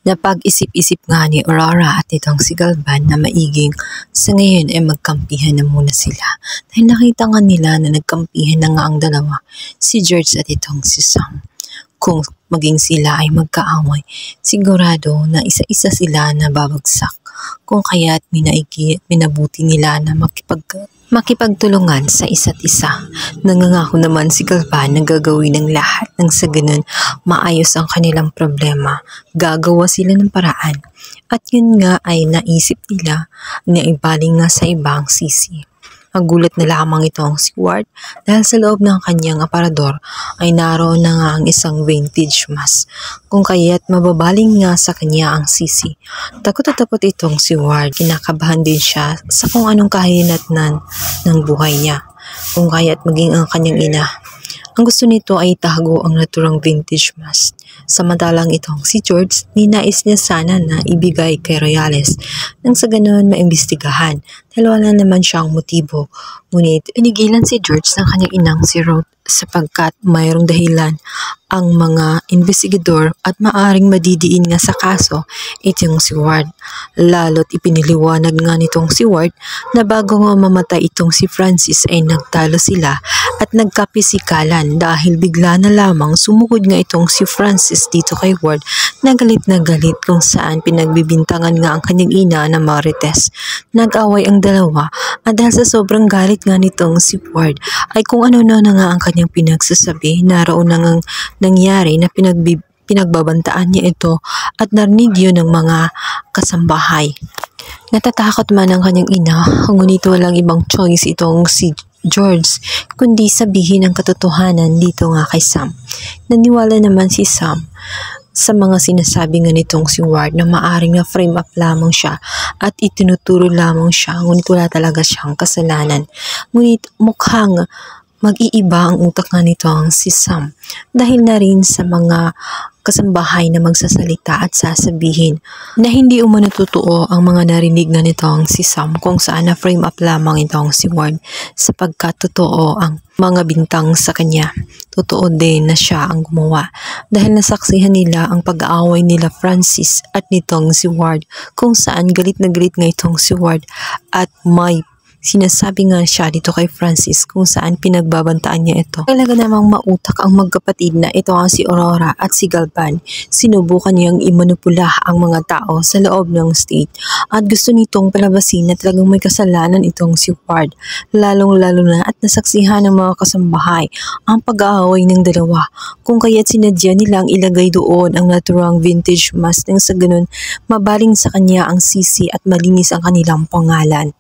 Napag-isip-isip nga ni Aurora at itong si Galvan na maiging sa ngayon ay magkampihan na muna sila. Dahil nakita nga nila na nagkampihan na nga ang dalawa, si George at itong si Sam. Kung maging sila ay magkaaway, sigurado na isa-isa sila na babagsak. Kung kaya't minabuti nila na makipagtulungan sa isa't isa. Nangangako naman si Galvan na gagawin ng lahat nang sa ganun maayos ang kanilang problema. Gagawa sila ng paraan. At yun nga ay naisip nila na ibaling nga sa ibang sisi. Nagulat na lamang itong si Ward dahil sa loob ng kanyang aparador ay naroon na nga ang isang vintage mask. Kung kaya't mababaling nga sa kanya ang sisi. Takot at takot itong si Ward. Kinakabahan din siya sa kung anong kahinatnan ng buhay niya. Kung kaya't maging ang kanyang ina. Ang gusto nito ay itago ang naturang vintage mask. Samantalang itong si George, ninais niya sana na ibigay kay Royales nang sa ganoon maimbestigahan dahil wala naman siyang motibo. Ngunit inigilan si George ng kanyang inang si Ruth sapagkat mayroong dahilan ang mga investigador at maaring madidiin nga sa kaso itong si Ward. Lalo't ipiniliwanag nga nitong si Ward na bago nga mamatay itong si Francis ay nagtalo sila at nagkapisikalan dahil bigla na lamang sumugod nga itong si Francis dito kay Ward na galit kung saan pinagbibintangan nga ang kanyang ina na Marites. Nag-away ang dalawa at dahil sa sobrang galit nga nitong si Ward ay kung ano-ano na nga ang kanyang pinagsasabi, naroon na ngang nangyari na pinagbabantaan niya ito at narinig yun ng mga kasambahay. Natatakot man ang kanyang ina, ngunit walang ibang choice itong si George kundi sabihin ang katotohanan dito nga kay Sam. Naniwala naman si Sam sa mga sinasabi nga nitong si Ward na maaring na frame up lamang siya at itinuturo lamang siya ngunit wala talaga siyang kasalanan. Ngunit mukhang mag-iiba ang utak nga nito ang si Sam dahil na rin sa mga kasambahay na magsasalita at sasabihin na hindi umano totoo ang mga narinig nga nitong si Sam kung saan na frame up lamang itong si Ward sapagkat totoo ang mga bintang sa kanya. Totoo din na siya ang gumawa dahil nasaksihan nila ang pag-aaway nila Francis at nitong si Ward kung saan galit na galit nga itong si Ward at may sinasabi nga siya dito kay Francis kung saan pinagbabantaan niya ito. Talaga namang mautak ang magkapatid na ito ang si Aurora at si Galvan. Sinubukan niyang imanipula ang mga tao sa loob ng state at gusto nitong palabasin na talagang may kasalanan itong si Ward. Lalong-lalo na at nasaksihan ng mga kasambahay ang pag-aaway ng dalawa. Kung kaya't sinadya nilang ilagay doon ang naturang vintage mask nang sa ganun mabaling sa kanya ang sisi at malinis ang kanilang pangalan.